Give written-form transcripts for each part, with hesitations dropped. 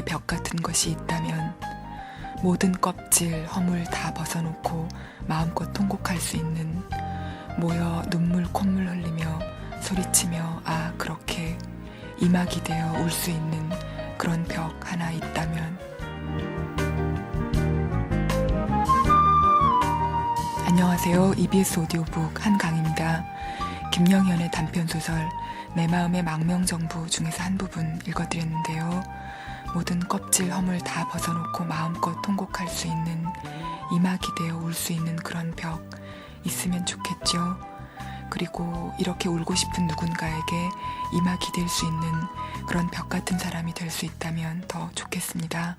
이라기의 벽 같은 것이 있다면 모든 껍질, 허물 다 벗어놓고 마음껏 통곡할 수 있는, 모여 눈물 콧물 흘리며 소리치며 아 그렇게 이막이 되어 울 수 있는 그런 벽 하나 있다면. 안녕하세요. EBS 오디오북 한강입니다. 김영현의 단편소설 내 마음의 망명정부 중에서 한 부분 읽어드렸는데요. 모든 껍질 허물 다 벗어놓고 마음껏 통곡할 수 있는, 이막이 되어 울 수 있는 그런 벽 있으면 좋겠죠. 그리고 이렇게 울고 싶은 누군가에게 이막이 될 수 있는 그런 벽 같은 사람이 될 수 있다면 더 좋겠습니다.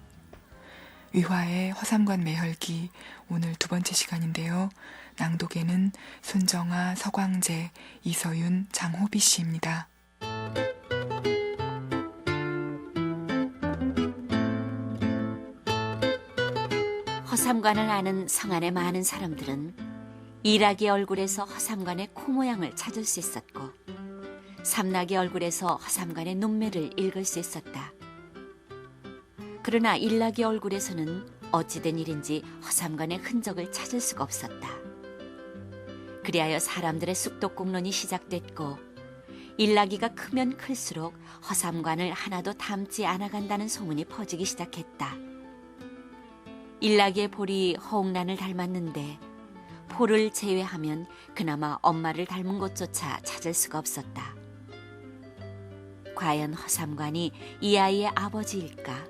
위화의 허삼관 매혈기, 오늘 두 번째 시간인데요. 낭독에는 손정아, 서광재, 이서윤, 장호비 씨입니다. 허삼관을 아는 성안의 많은 사람들은 이락의 얼굴에서 허삼관의 코 모양을 찾을 수 있었고, 삼락의 얼굴에서 허삼관의 눈매를 읽을 수 있었다. 그러나 일락의 얼굴에서는 어찌된 일인지 허삼관의 흔적을 찾을 수가 없었다. 그리하여 사람들의 쑥독공론이 시작됐고, 일락이가 크면 클수록 허삼관을 하나도 닮지 않아간다는 소문이 퍼지기 시작했다. 일락이의 볼이 허옥란을 닮았는데 볼을 제외하면 그나마 엄마를 닮은 곳조차 찾을 수가 없었다. 과연 허삼관이 이 아이의 아버지일까?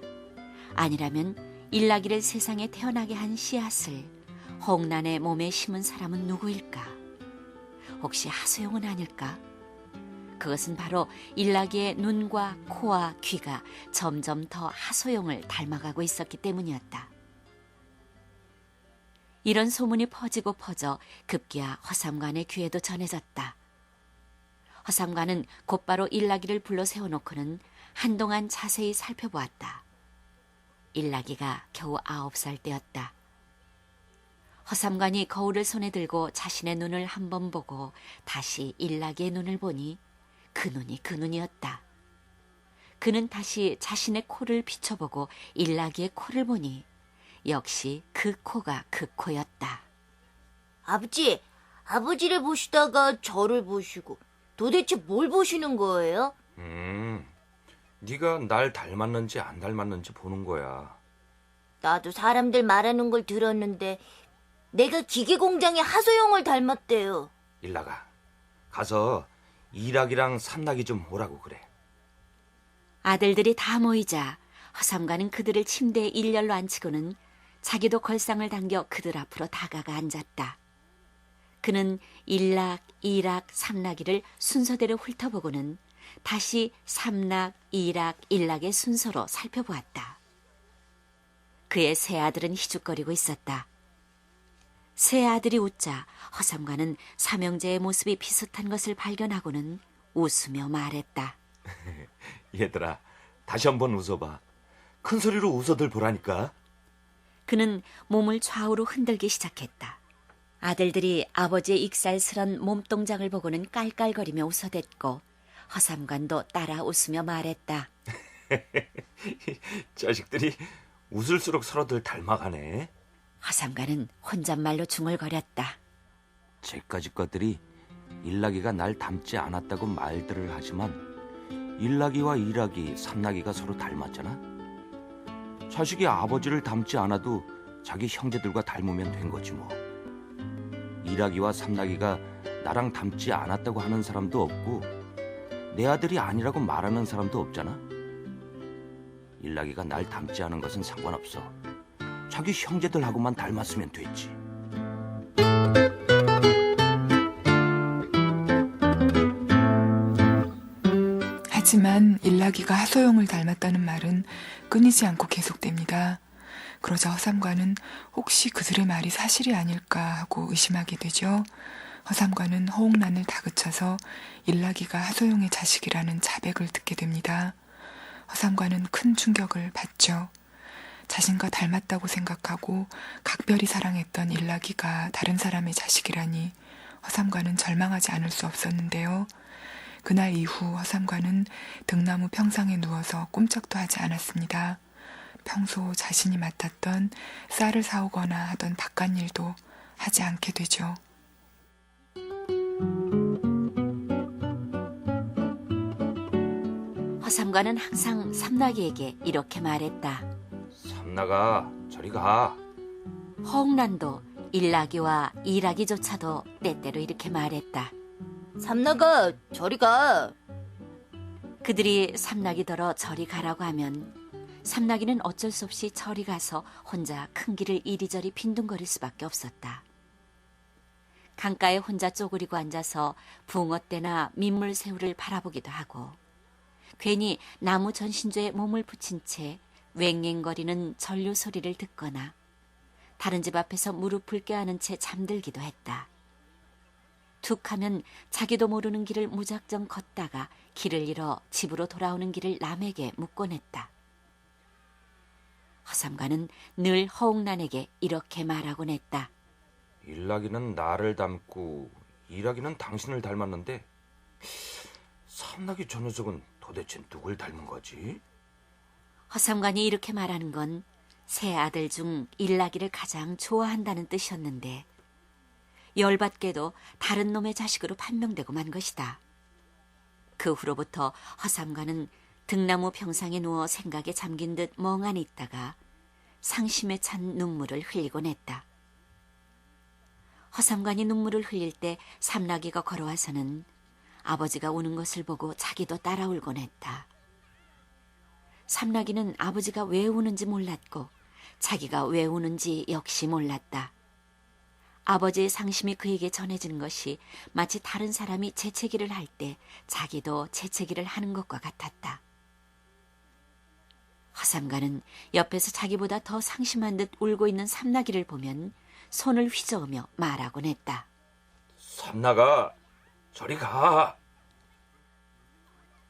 아니라면 일락이를 세상에 태어나게 한 씨앗을 허옥란의 몸에 심은 사람은 누구일까? 혹시 하소영은 아닐까? 그것은 바로 일락이의 눈과 코와 귀가 점점 더 하소영을 닮아가고 있었기 때문이었다. 이런 소문이 퍼지고 퍼져 급기야 허삼관의 귀에도 전해졌다. 허삼관은 곧바로 일락이를 불러 세워놓고는 한동안 자세히 살펴보았다. 일락이가 겨우 9살 때였다. 허삼관이 거울을 손에 들고 자신의 눈을 한번 보고 다시 일락이의 눈을 보니 그 눈이 그 눈이었다. 그는 다시 자신의 코를 비춰보고 일락이의 코를 보니 역시 그 코가 그 코였다. 아버지, 아버지를 보시다가 저를 보시고 도대체 뭘 보시는 거예요? 네가 날 닮았는지 안 닮았는지 보는 거야. 나도 사람들 말하는 걸 들었는데 내가 기계공장의 하소영을 닮았대요. 일락아, 가서 이락이랑 삼락이 좀 오라고 그래. 아들들이 다 모이자 허삼관은 그들을 침대에 일렬로 앉히고는 자기도 걸상을 당겨 그들 앞으로 다가가 앉았다. 그는 일락, 이락, 삼락이를 순서대로 훑어보고는 다시 삼락, 이락, 일락의 순서로 살펴보았다. 그의 세 아들은 희죽거리고 있었다. 세 아들이 웃자 허삼관은 삼형제의 모습이 비슷한 것을 발견하고는 웃으며 말했다. 얘들아, 다시 한번 웃어봐. 큰 소리로 웃어들 보라니까. 그는 몸을 좌우로 흔들기 시작했다. 아들들이 아버지의 익살스런 몸동작을 보고는 깔깔거리며 웃어댔고 허삼관도 따라 웃으며 말했다. 자식들이 웃을수록 서로들 닮아가네. 허삼관은 혼잣말로 중얼거렸다. 쟤까지 것들이 일락이가 날 닮지 않았다고 말들을 하지만 일락이와 이락이, 삼락이가 서로 닮았잖아. 자식이 아버지를 닮지 않아도 자기 형제들과 닮으면 된 거지 뭐. 이락이와 삼락이가 나랑 닮지 않았다고 하는 사람도 없고 내 아들이 아니라고 말하는 사람도 없잖아. 일락이가 날 닮지 않은 것은 상관없어. 자기 형제들하고만 닮았으면 됐지. 하지만 일락이가 하소영을 닮았다는 말은 끊이지 않고 계속됩니다. 그러자 허삼관은 혹시 그들의 말이 사실이 아닐까 하고 의심하게 되죠. 허삼관은 허옥란을 다그쳐서 일락이가 하소영의 자식이라는 자백을 듣게 됩니다. 허삼관은 큰 충격을 받죠. 자신과 닮았다고 생각하고 각별히 사랑했던 일락이가 다른 사람의 자식이라니 허삼관은 절망하지 않을 수 없었는데요. 그날 이후 허삼관은 등나무 평상에 누워서 꼼짝도 하지 않았습니다. 평소 자신이 맡았던 쌀을 사오거나 하던 바깥일도 하지 않게 되죠. 허삼관은 항상 삼나기에게 이렇게 말했다. 삼나가 저리 가. 허옥란도 일락이와 이락이조차도 때때로 이렇게 말했다. 삼나가 저리 가. 그들이 삼나기더러 저리 가라고 하면 삼나기는 어쩔 수 없이 저리 가서 혼자 큰 길을 이리저리 빈둥거릴 수밖에 없었다. 강가에 혼자 쪼그리고 앉아서 붕어떼나 민물새우를 바라보기도 하고 괜히 나무 전신조에 몸을 붙인 채 웽웽거리는 전류 소리를 듣거나 다른 집 앞에서 무릎을 껴안은 채 잠들기도 했다. 툭 하면 자기도 모르는 길을 무작정 걷다가 길을 잃어 집으로 돌아오는 길을 남에게 묻곤 했다. 허삼관은 늘 허옥란에게 이렇게 말하곤 했다. 일락이는 나를 닮고 일락이는 당신을 닮았는데 삼나기 저 녀석은 도대체 누굴 닮은 거지? 허삼관이 이렇게 말하는 건 세 아들 중 일락이를 가장 좋아한다는 뜻이었는데 열받게도 다른 놈의 자식으로 판명되고 만 것이다. 그 후로부터 허삼관은 등나무 평상에 누워 생각에 잠긴 듯 멍하니 있다가 상심에 찬 눈물을 흘리곤 했다. 허삼관이 눈물을 흘릴 때 삼나기가 걸어와서는 아버지가 우는 것을 보고 자기도 따라 울곤 했다. 삼나기는 아버지가 왜 우는지 몰랐고 자기가 왜 우는지 역시 몰랐다. 아버지의 상심이 그에게 전해지는 것이 마치 다른 사람이 재채기를 할 때 자기도 재채기를 하는 것과 같았다. 허삼관은 옆에서 자기보다 더 상심한 듯 울고 있는 삼나기를 보면 손을 휘저으며 말하곤 했다. 삼나가 저리 가.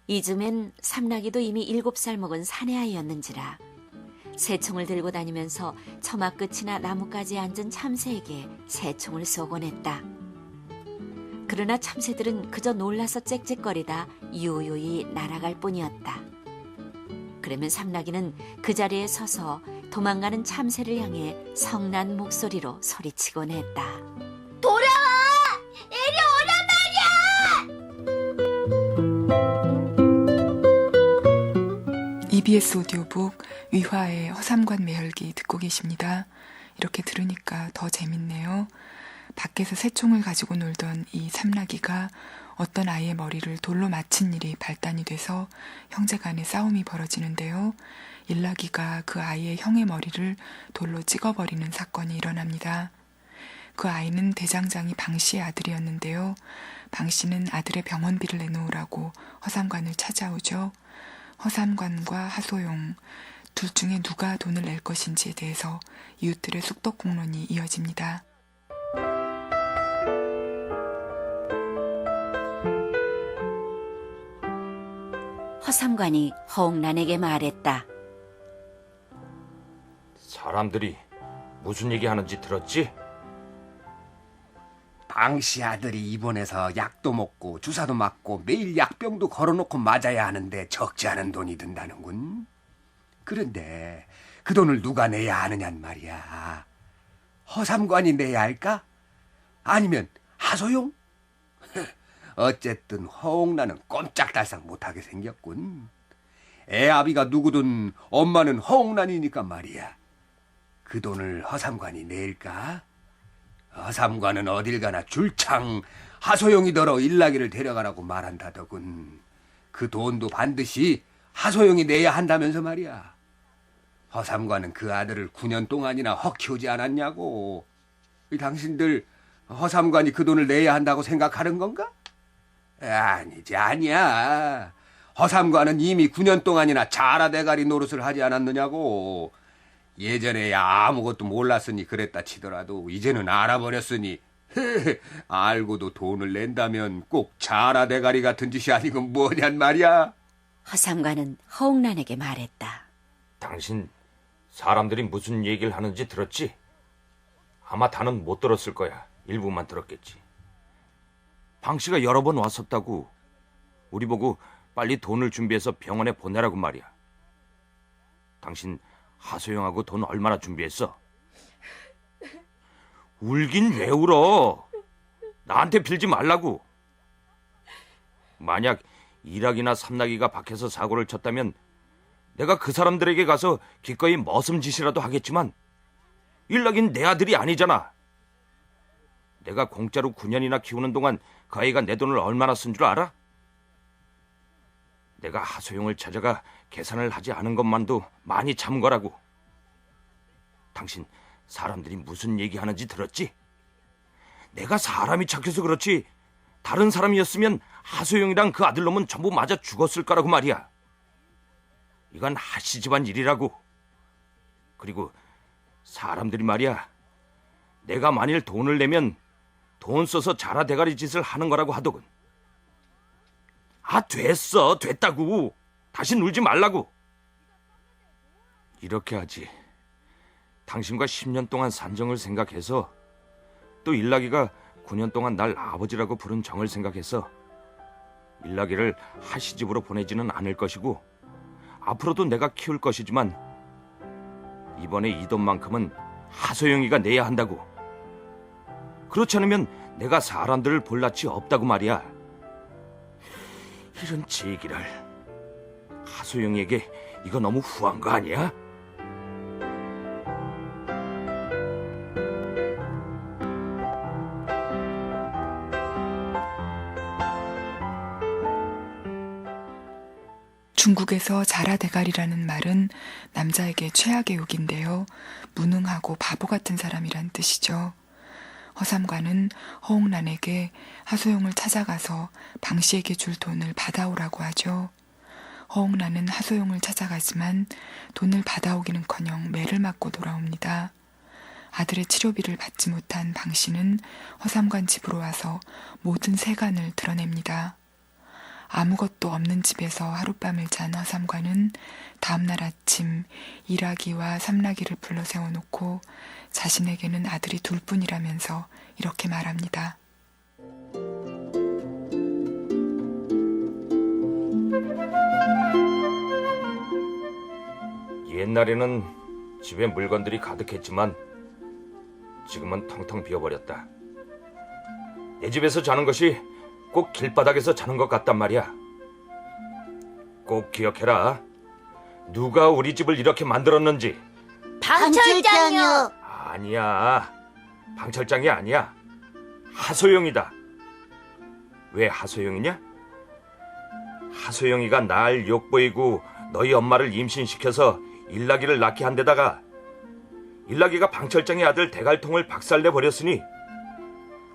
이쯤엔 삼나기도 이미 7살 먹은 사내아이였는지라 새총을 들고 다니면서 처마 끝이나 나뭇가지에 앉은 참새에게 새총을 쏘곤 했다. 그러나 참새들은 그저 놀라서 짹짹거리다 유유히 날아갈 뿐이었다. 그러면 삼나기는 그 자리에 서서 도망가는 참새를 향해 성난 목소리로 소리치곤 했다. 돌아와! EBS 오디오북 위화의 허삼관 매혈기 듣고 계십니다. 이렇게 들으니까 더 재밌네요. 밖에서 새총을 가지고 놀던 이 삼나기가 어떤 아이의 머리를 돌로 맞힌 일이 발단이 돼서 형제간에 싸움이 벌어지는데요. 일락이가 그 아이의 형의 머리를 돌로 찍어버리는 사건이 일어납니다. 그 아이는 대장장이 방씨의 아들이었는데요. 방씨는 아들의 병원비를 내놓으라고 허삼관을 찾아오죠. 허삼관과 하소용 둘 중에 누가 돈을 낼 것인지에 대해서 이웃들의 쑥덕공론이 이어집니다. 허삼관이 허옥란에게 말했다. 사람들이 무슨 얘기하는지 들었지? 방씨 아들이 입원해서 약도 먹고 주사도 맞고 매일 약병도 걸어놓고 맞아야 하는데 적지 않은 돈이 든다는군. 그런데 그 돈을 누가 내야 하느냔 말이야. 허삼관이 내야 할까? 아니면 하소용? 어쨌든 허옥란은 꼼짝달싹 못하게 생겼군. 애아비가 누구든 엄마는 허옥란이니까 말이야. 그 돈을 허삼관이 낼까? 허삼관은 어딜 가나 줄창 하소용이더러 일락이를 데려가라고 말한다더군. 그 돈도 반드시 하소용이 내야 한다면서 말이야. 허삼관은 그 아들을 9년 동안이나 헉 키우지 않았냐고. 당신들 허삼관이 그 돈을 내야 한다고 생각하는 건가? 아니지, 아니야. 허삼관은 이미 9년 동안이나 자라대가리 노릇을 하지 않았느냐고. 예전에야 아무것도 몰랐으니 그랬다 치더라도 이제는 알아버렸으니 알고도 돈을 낸다면 꼭 자라대가리 같은 짓이 아니건 뭐냔 말이야. 허삼관은 허옥란에게 말했다. 당신 사람들이 무슨 얘기를 하는지 들었지? 아마 다는 못 들었을 거야. 일부만 들었겠지. 방씨가 여러 번 왔었다고. 우리 보고 빨리 돈을 준비해서 병원에 보내라고 말이야. 당신 하소영하고 돈 얼마나 준비했어? 울긴 왜 울어? 나한테 빌지 말라고. 만약 일학이나 삼락이가 밖에서 사고를 쳤다면 내가 그 사람들에게 가서 기꺼이 머슴짓이라도 하겠지만 일락이는 내 아들이 아니잖아. 내가 공짜로 9년이나 키우는 동안 그 아이가 내 돈을 얼마나 쓴 줄 알아? 내가 하소영을 찾아가 계산을 하지 않은 것만도 많이 참은 거라고. 당신 사람들이 무슨 얘기하는지 들었지? 내가 사람이 착해서 그렇지 다른 사람이었으면 하소영이랑 그 아들놈은 전부 맞아 죽었을 거라고 말이야. 이건 하씨 집안 일이라고. 그리고 사람들이 말이야, 내가 만일 돈을 내면 돈 써서 자라 대가리 짓을 하는 거라고 하더군. 아, 됐어. 됐다고. 다시 울지 말라고. 이렇게 하지. 당신과 10년 동안 산 정을 생각해서, 또 일락이가 9년 동안 날 아버지라고 부른 정을 생각해서 일락이를 하시집으로 보내지는 않을 것이고 앞으로도 내가 키울 것이지만 이번에 이 돈만큼은 하소영이가 내야 한다고. 그렇지 않으면 내가 사람들을 볼 낯이 없다고 말이야. 이런 제기를. 하소영이에게 이거 너무 후한 거 아니야? 중국에서 자라대가리라는 말은 남자에게 최악의 욕인데요. 무능하고 바보 같은 사람이란 뜻이죠. 허삼관은 허옥란에게 하소영을 찾아가서 방 씨에게 줄 돈을 받아오라고 하죠. 허옥란은 하소영을 찾아가지만 돈을 받아오기는커녕 매를 맞고 돌아옵니다. 아들의 치료비를 받지 못한 방 씨는 허삼관 집으로 와서 모든 세간을 드러냅니다. 아무것도 없는 집에서 하룻밤을 잔 허삼관은 다음날 아침 일아기와 삼락이를 불러 세워놓고 자신에게는 아들이 둘뿐이라면서 이렇게 말합니다. 옛날에는 집에 물건들이 가득했지만 지금은 텅텅 비어버렸다. 내 집에서 자는 것이 꼭 길바닥에서 자는 것 같단 말이야. 꼭 기억해라. 누가 우리 집을 이렇게 만들었는지. 방철장이요. 아니야. 방철장이 아니야. 하소영이다. 왜 하소영이냐? 하소영이가 날 욕보이고 너희 엄마를 임신시켜서 일락이를 낳게 한 데다가 일락이가 방철장의 아들 대갈통을 박살내버렸으니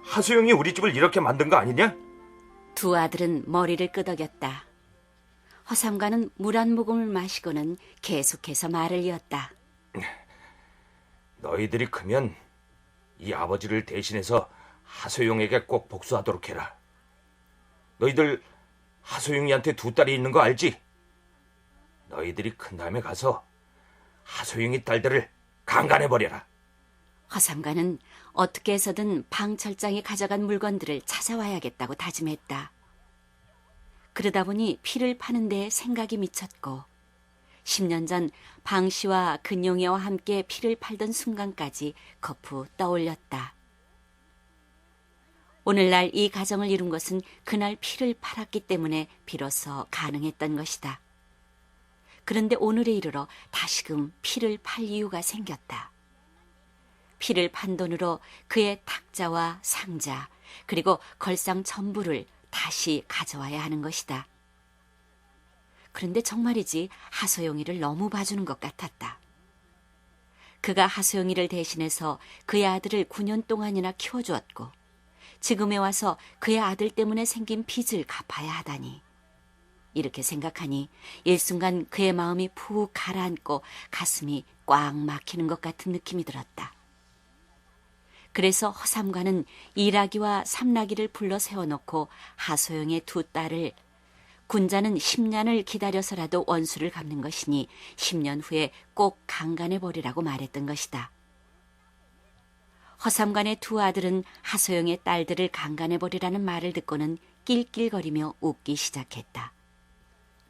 하소영이 우리 집을 이렇게 만든 거 아니냐? 두 아들은 머리를 끄덕였다. 허삼관은 물 한 모금을 마시고는 계속해서 말을 이었다. 너희들이 크면 이 아버지를 대신해서 하소영에게 꼭 복수하도록 해라. 너희들 하소영이한테 두 딸이 있는 거 알지? 너희들이 큰 다음에 가서 하소영이 딸들을 강간해버려라. 허삼관은 어떻게 해서든 방철장이 가져간 물건들을 찾아와야겠다고 다짐했다. 그러다 보니 피를 파는 데 생각이 미쳤고 10년 전 방 씨와 근용이와 함께 피를 팔던 순간까지 거푸 떠올렸다. 오늘날 이 가정을 이룬 것은 그날 피를 팔았기 때문에 비로소 가능했던 것이다. 그런데 오늘에 이르러 다시금 피를 팔 이유가 생겼다. 피를 판 돈으로 그의 탁자와 상자 그리고 걸상 전부를 다시 가져와야 하는 것이다. 그런데 정말이지 하소영이를 너무 봐주는 것 같았다. 그가 하소영이를 대신해서 그의 아들을 9년 동안이나 키워주었고 지금에 와서 그의 아들 때문에 생긴 빚을 갚아야 하다니. 이렇게 생각하니 일순간 그의 마음이 푹 가라앉고 가슴이 꽉 막히는 것 같은 느낌이 들었다. 그래서 허삼관은 일아기와 삼락이를 불러 세워놓고 하소영의 두 딸을 군자는 10년을 기다려서라도 원수를 갚는 것이니 10년 후에 꼭 강간해버리라고 말했던 것이다. 허삼관의 두 아들은 하소영의 딸들을 강간해버리라는 말을 듣고는 낄낄거리며 웃기 시작했다.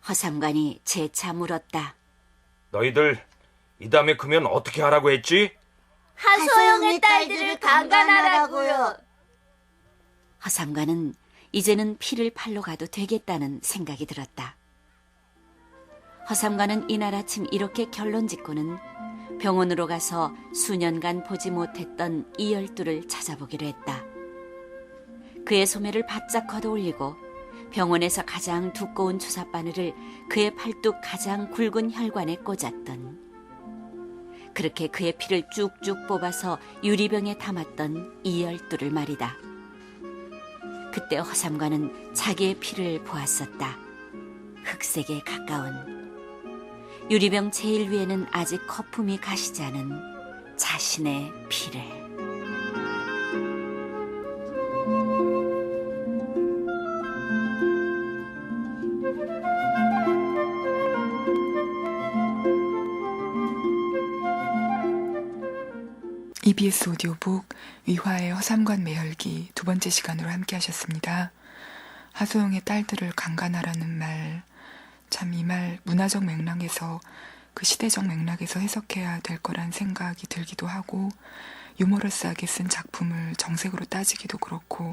허삼관이 재차 물었다. 너희들 이 다음에 크면 어떻게 하라고 했지? 하소영의 딸들을 강간하라고요. 허삼관은 이제는 피를 팔러 가도 되겠다는 생각이 들었다. 허삼관은 이날 아침 이렇게 결론 짓고는 병원으로 가서 수년간 보지 못했던 이열두를 찾아보기로 했다. 그의 소매를 바짝 걷어올리고 병원에서 가장 두꺼운 주사바늘을 그의 팔뚝 가장 굵은 혈관에 꽂았던, 그렇게 그의 피를 쭉쭉 뽑아서 유리병에 담았던 이열두를 말이다. 그때 허삼관은 자기의 피를 보았었다. 흑색에 가까운, 유리병 제일 위에는 아직 거품이 가시지 않은 자신의 피를. EBS 오디오북 위화의 허삼관 매혈기 두 번째 시간으로 함께 하셨습니다. 하소영의 딸들을 강간하라는 말, 참 이 말 문화적 맥락에서, 그 시대적 맥락에서 해석해야 될 거란 생각이 들기도 하고, 유머러스하게 쓴 작품을 정색으로 따지기도 그렇고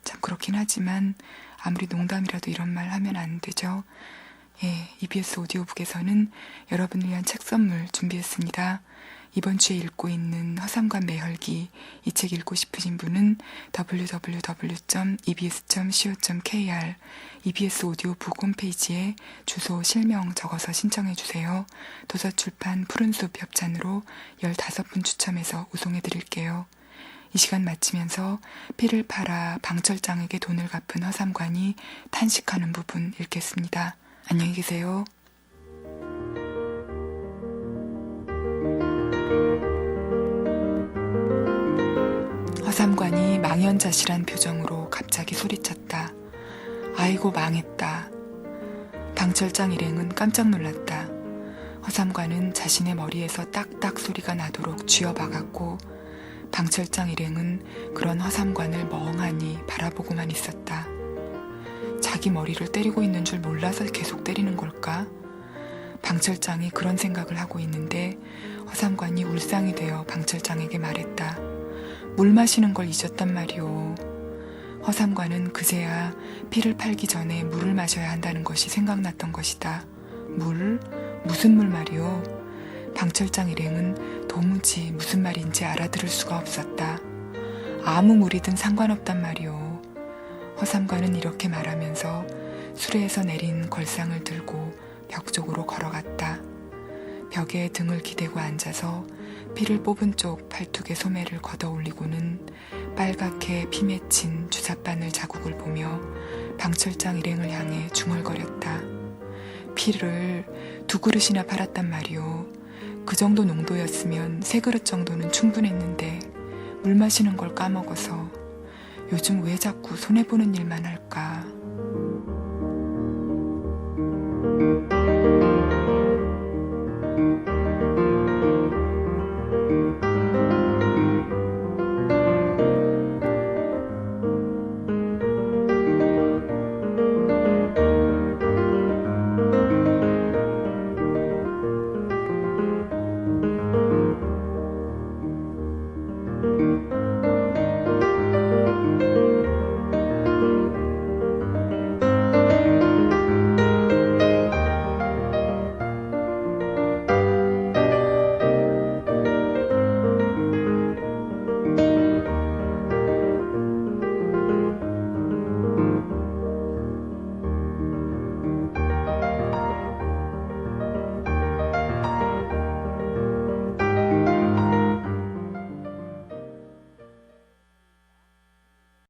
참 그렇긴 하지만 아무리 농담이라도 이런 말 하면 안 되죠. 예, EBS 오디오북에서는 여러분을 위한 책 선물 준비했습니다. 이번 주에 읽고 있는 허삼관 매혈기, 이 책 읽고 싶으신 분은 www.ebs.co.kr EBS 오디오북 홈페이지에 주소, 실명 적어서 신청해주세요. 도서출판 푸른숲 협찬으로 15분 추첨해서 우송해드릴게요. 이 시간 마치면서 피를 팔아 방철장에게 돈을 갚은 허삼관이 탄식하는 부분 읽겠습니다. 안녕히 계세요. 허삼관이 망연자실한 표정으로 갑자기 소리쳤다. 아이고 망했다. 방철장 일행은 깜짝 놀랐다. 허삼관은 자신의 머리에서 딱딱 소리가 나도록 쥐어박았고 방철장 일행은 그런 허삼관을 멍하니 바라보고만 있었다. 자기 머리를 때리고 있는 줄 몰라서 계속 때리는 걸까? 방철장이 그런 생각을 하고 있는데 허삼관이 울상이 되어 방철장에게 말했다. 물 마시는 걸 잊었단 말이오. 허삼관은 그제야 피를 팔기 전에 물을 마셔야 한다는 것이 생각났던 것이다. 물? 무슨 물 말이오? 방철장 일행은 도무지 무슨 말인지 알아들을 수가 없었다. 아무 물이든 상관없단 말이오. 허삼관은 이렇게 말하면서 수레에서 내린 걸상을 들고 벽 쪽으로 걸어갔다. 벽에 등을 기대고 앉아서 피를 뽑은 쪽 팔뚝의 소매를 걷어올리고는 빨갛게 피 맺힌 주삿바늘 자국을 보며 방철장 일행을 향해 중얼거렸다. 피를 2그릇이나 팔았단 말이오. 그 정도 농도였으면 3그릇 정도는 충분했는데 물 마시는 걸 까먹어서 요즘 왜 자꾸 손해보는 일만 할까.